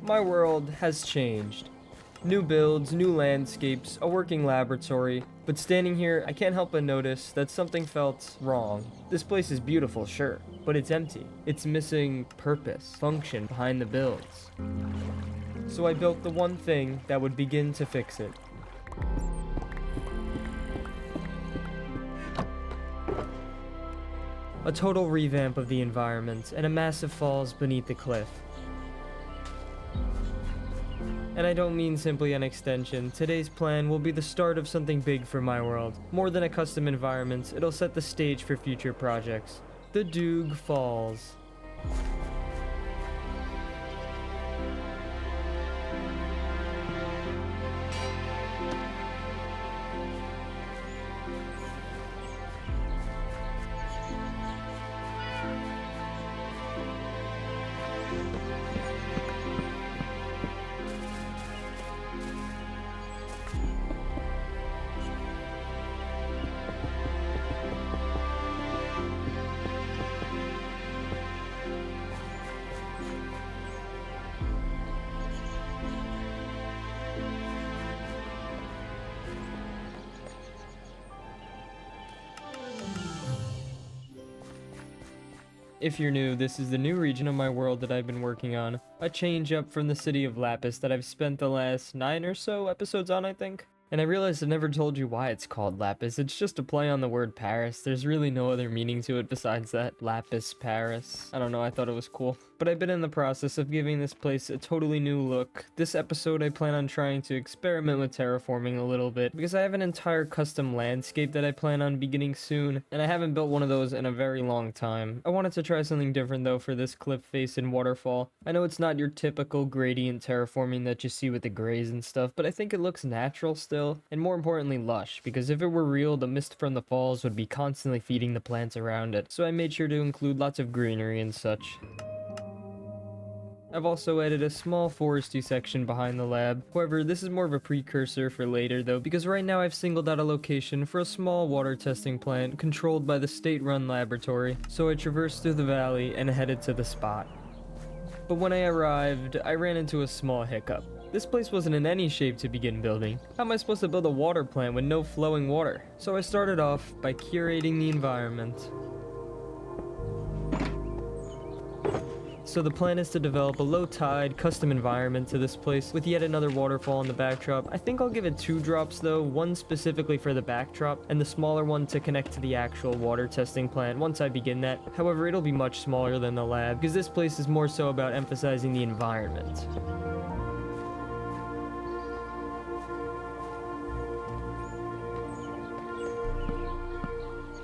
My world has changed. New builds, new landscapes, a working laboratory, but standing here, I can't help but notice that something felt wrong. This place is beautiful, sure, but it's empty. It's missing purpose, function behind the builds. So I built the one thing that would begin to fix it. A total revamp of the environment, and a massive falls beneath the cliff. And I don't mean simply an extension. Today's plan will be the start of something big for my world. More than a custom environment, it'll set the stage for future projects. The Doog Falls. If you're new, this is the new region of my world that I've been working on. A change up from the city of Lapis that I've spent the last 9 or so episodes on, I think. And I realized I never told you why it's called Lapis. It's just a play on the word Paris. There's really no other meaning to it besides that. Lapis Paris. I don't know, I thought it was cool. But I've been in the process of giving this place a totally new look. This episode I plan on trying to experiment with terraforming a little bit, because I have an entire custom landscape that I plan on beginning soon, and I haven't built one of those in a very long time. I wanted to try something different though for this cliff face and waterfall. I know it's not your typical gradient terraforming that you see with the grays and stuff, but I think it looks natural still. And more importantly lush, because if it were real, the mist from the falls would be constantly feeding the plants around it, so I made sure to include lots of greenery and such. I've also added a small foresty section behind the lab. However, this is more of a precursor for later though, because right now I've singled out a location for a small water testing plant controlled by the state-run laboratory, so I traversed through the valley and headed to the spot. But when I arrived, I ran into a small hiccup. This place wasn't in any shape to begin building. How am I supposed to build a water plant with no flowing water? So I started off by curating the environment. So the plan is to develop a low-tide, custom environment to this place with yet another waterfall in the backdrop. I think I'll give it 2 drops though, one specifically for the backdrop, and the smaller one to connect to the actual water testing plant once I begin that. However, it'll be much smaller than the lab, because this place is more so about emphasizing the environment.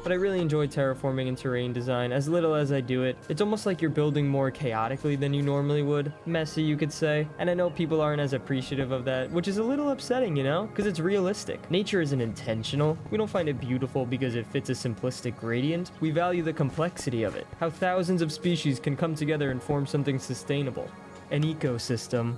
But I really enjoy terraforming and terrain design. As little as I do it, it's almost like you're building more chaotically than you normally would. Messy, you could say. And I know people aren't as appreciative of that, which is a little upsetting, you know? Because it's realistic. Nature isn't intentional. We don't find it beautiful because it fits a simplistic gradient. We value the complexity of it. How thousands of species can come together and form something sustainable. An ecosystem.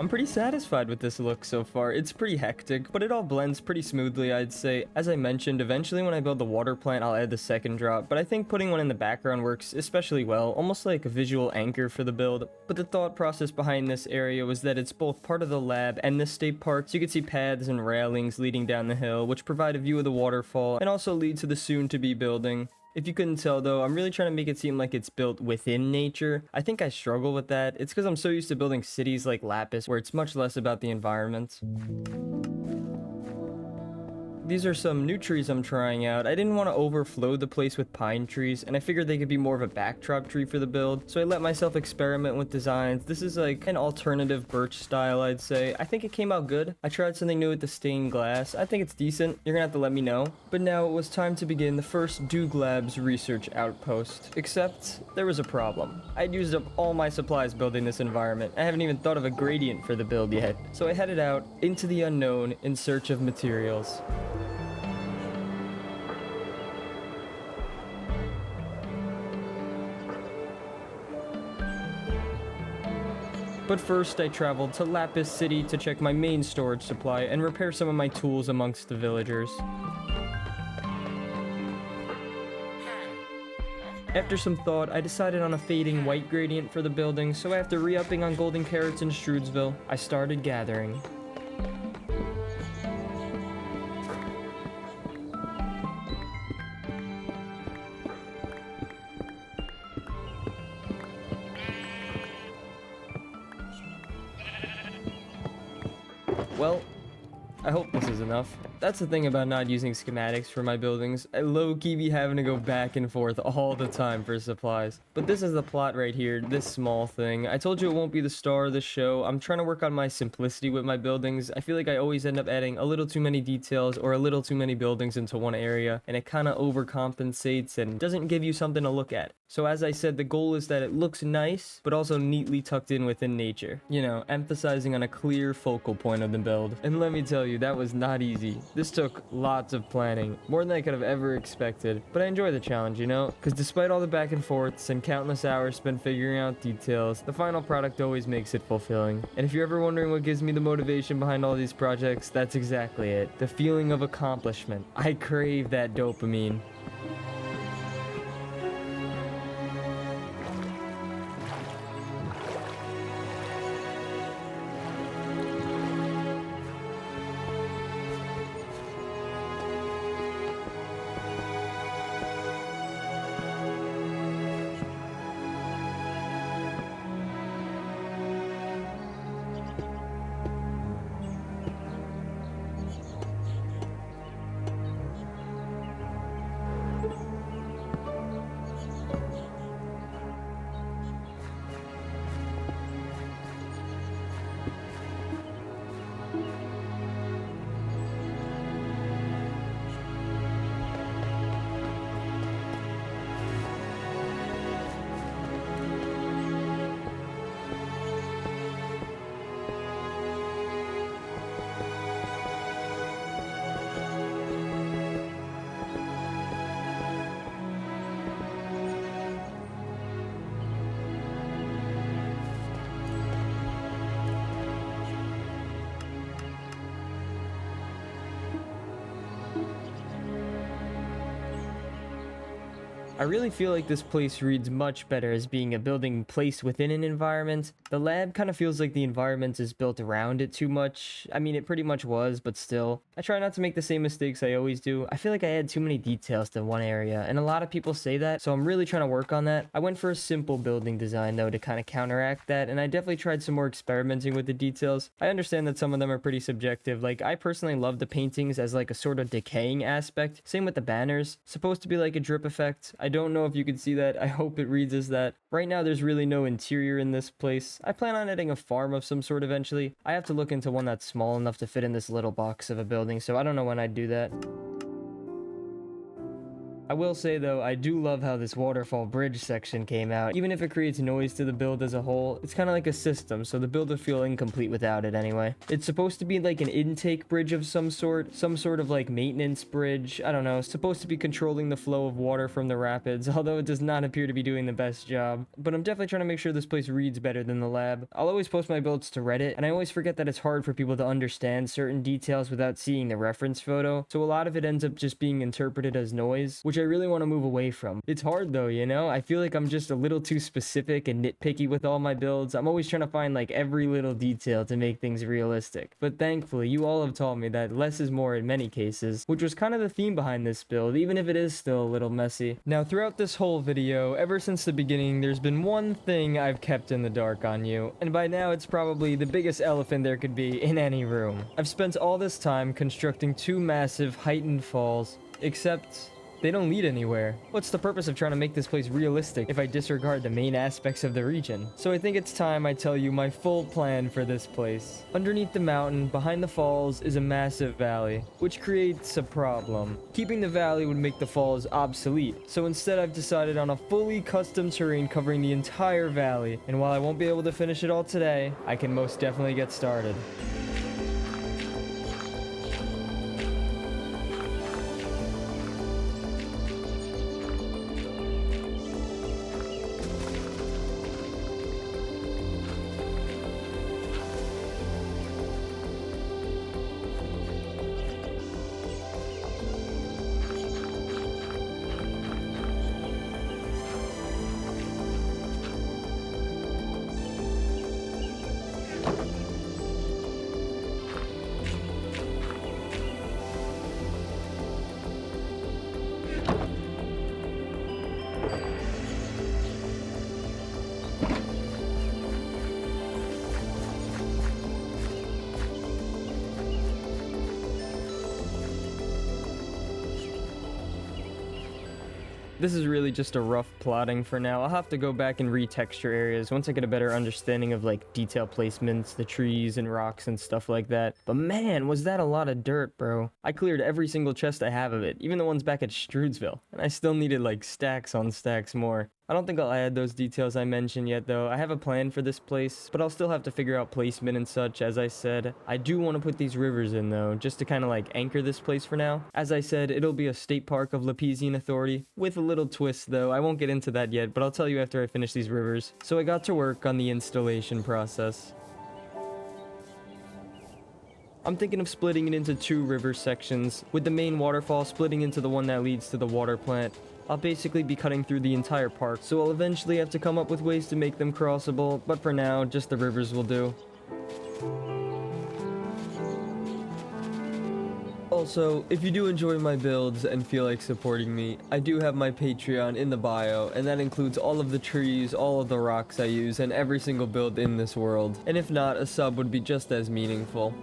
I'm pretty satisfied with this look so far. It's pretty hectic, but it all blends pretty smoothly, I'd say. As I mentioned, eventually when I build the water plant, I'll add the second drop, but I think putting one in the background works especially well, almost like a visual anchor for the build. But the thought process behind this area was that it's both part of the lab and the state park, so you can see paths and railings leading down the hill, which provide a view of the waterfall and also lead to the soon-to-be building. If you couldn't tell though, I'm really trying to make it seem like it's built within nature. I think I struggle with that. It's because I'm so used to building cities like Lapis where it's much less about the environment. These are some new trees I'm trying out. I didn't want to overflow the place with pine trees, and I figured they could be more of a backdrop tree for the build, so I let myself experiment with designs. This is like an alternative birch style, I'd say. I think it came out good. I tried something new with the stained glass. I think it's decent. You're gonna have to let me know. But now it was time to begin the first Doog Labs research outpost. Except, there was a problem. I'd used up all my supplies building this environment. I haven't even thought of a gradient for the build yet. So I headed out into the unknown in search of materials. But first, I traveled to Lapis City to check my main storage supply and repair some of my tools amongst the villagers. After some thought, I decided on a fading white gradient for the building, so after re-upping on golden carrots in Strudsville, I started gathering. Well, I hope this is enough. That's the thing about not using schematics for my buildings. I low-key be having to go back and forth all the time for supplies. But this is the plot right here, this small thing. I told you it won't be the star of the show. I'm trying to work on my simplicity with my buildings. I feel like I always end up adding a little too many details or a little too many buildings into one area, and it kind of overcompensates and doesn't give you something to look at. So as I said, the goal is that it looks nice, but also neatly tucked in within nature. You know, emphasizing on a clear focal point of the build. And let me tell you, that was not easy. This took lots of planning, more than I could have ever expected, but I enjoy the challenge, you know? Because despite all the back and forths and countless hours spent figuring out details, the final product always makes it fulfilling. And if you're ever wondering what gives me the motivation behind all these projects, that's exactly it. The feeling of accomplishment. I crave that dopamine. I really feel like this place reads much better as being a building placed within an environment. The lab kind of feels like the environment is built around it too much. I mean, it pretty much was, but still. I try not to make the same mistakes I always do. I feel like I add too many details to one area, and a lot of people say that, so I'm really trying to work on that. I went for a simple building design, though, to kind of counteract that, and I definitely tried some more experimenting with the details. I understand that some of them are pretty subjective. Like, I personally love the paintings as like a sort of decaying aspect. Same with the banners. Supposed to be like a drip effect. I don't know if you can see that. I hope it reads as that. Right now, there's really no interior in this place. I plan on adding a farm of some sort eventually. I have to look into one that's small enough to fit in this little box of a building, so I don't know when I'd do that. I will say though, I do love how this waterfall bridge section came out. Even if it creates noise to the build as a whole, it's kind of like a system, so the build would feel incomplete without it anyway. It's supposed to be like an intake bridge of some sort of like maintenance bridge. I don't know, it's supposed to be controlling the flow of water from the rapids, although it does not appear to be doing the best job. But I'm definitely trying to make sure this place reads better than the lab. I'll always post my builds to Reddit, and I always forget that it's hard for people to understand certain details without seeing the reference photo, so a lot of it ends up just being interpreted as noise, which which I really want to move away from. It's hard though, you know? I feel like I'm just a little too specific and nitpicky with all my builds. I'm always trying to find like every little detail to make things realistic. But thankfully, you all have taught me that less is more in many cases, which was kind of the theme behind this build, even if it is still a little messy. Now, throughout this whole video, ever since the beginning, there's been one thing I've kept in the dark on you, and by now it's probably the biggest elephant there could be in any room. I've spent all this time constructing two massive heightened falls, except they don't lead anywhere. What's the purpose of trying to make this place realistic if I disregard the main aspects of the region? So I think it's time I tell you my full plan for this place. Underneath the mountain, behind the falls, is a massive valley, which creates a problem. Keeping the valley would make the falls obsolete, so instead I've decided on a fully custom terrain covering the entire valley, and while I won't be able to finish it all today, I can most definitely get started. This is really just a rough plotting for now. I'll have to go back and retexture areas once I get a better understanding of like detail placements, the trees and rocks and stuff like that. But man, was that a lot of dirt, bro. I cleared every single chest I have of it, even the ones back at Strudsville, and I still needed like stacks on stacks more. I don't think I'll add those details I mentioned yet though. I have a plan for this place, but I'll still have to figure out placement and such, as I said. I do want to put these rivers in though, just to kind of like anchor this place for now. As I said, it'll be a state park of Lapesian authority, with a little twist though. I won't get into that yet, but I'll tell you after I finish these rivers. So I got to work on the installation process. I'm thinking of splitting it into two river sections, with the main waterfall splitting into the one that leads to the water plant. I'll basically be cutting through the entire park, so I'll eventually have to come up with ways to make them crossable, but for now, just the rivers will do. Also, if you do enjoy my builds and feel like supporting me, I do have my Patreon in the bio, and that includes all of the trees, all of the rocks I use, and every single build in this world. And if not, a sub would be just as meaningful.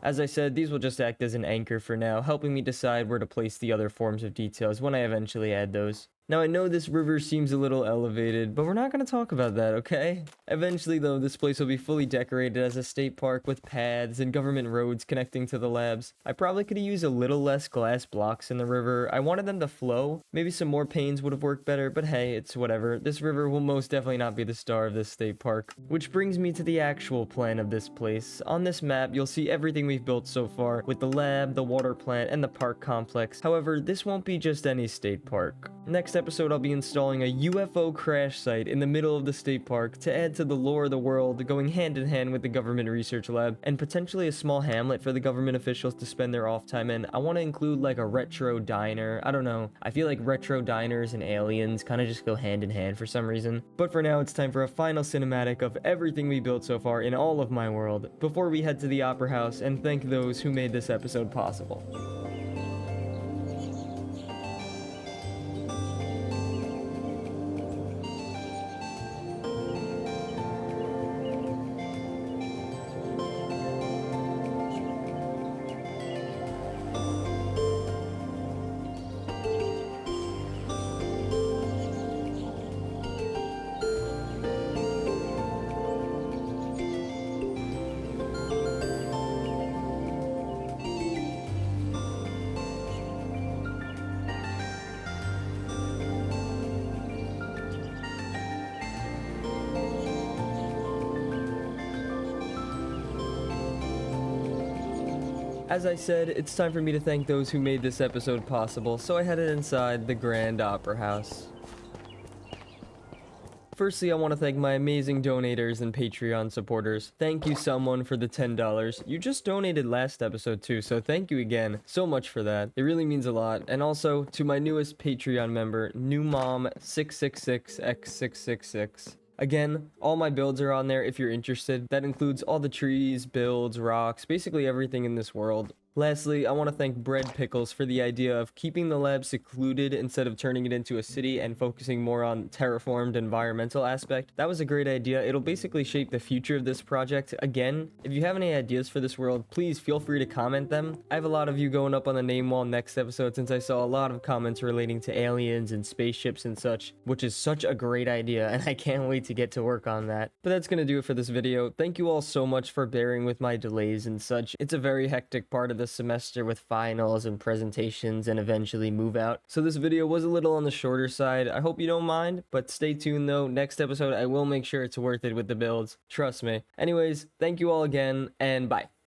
As I said, these will just act as an anchor for now, helping me decide where to place the other forms of details when I eventually add those. Now I know this river seems a little elevated, but we're not going to talk about that, okay? Eventually though, this place will be fully decorated as a state park with paths and government roads connecting to the labs. I probably could have used a little less glass blocks in the river. I wanted them to flow. Maybe some more panes would have worked better, but hey, it's whatever. This river will most definitely not be the star of this state park. Which brings me to the actual plan of this place. On this map, you'll see everything we've built so far, with the lab, the water plant, and the park complex. However, this won't be just any state park. Next episode, I'll be installing a UFO crash site in the middle of the state park to add to the lore of the world, going hand in hand with the government research lab, and potentially a small hamlet for the government officials to spend their off time in. I want to include like a retro diner. I don't know. I feel like retro diners and aliens kind of just go hand in hand for some reason. But for now, it's time for a final cinematic of everything we built so far in all of my world, before we head to the Opera House and thank those who made this episode possible. As I said, it's time for me to thank those who made this episode possible, so I headed inside the Grand Opera House. Firstly, I want to thank my amazing donators and Patreon supporters. Thank you, someone, for the $10. You just donated last episode too, so thank you again so much for that. It really means a lot. And also to my newest Patreon member, newmom666x666. Again, all my builds are on there if you're interested. That includes all the trees, builds, rocks, basically everything in this world. Lastly, I want to thank Bread Pickles for the idea of keeping the lab secluded instead of turning it into a city and focusing more on terraformed environmental aspect. That was a great idea. It'll basically shape the future of this project. Again, if you have any ideas for this world, please feel free to comment them. I have a lot of you going up on the name wall next episode since I saw a lot of comments relating to aliens and spaceships and such, which is such a great idea, and I can't wait to get to work on that. But that's gonna do it for this video. Thank you all so much for bearing with my delays and such. It's a very hectic part of the semester with finals and presentations and eventually move out. So this video was a little on the shorter side. I hope you don't mind, but stay tuned though. Next episode, I will make sure it's worth it with the builds. Trust me. Anyways, thank you all again, and bye.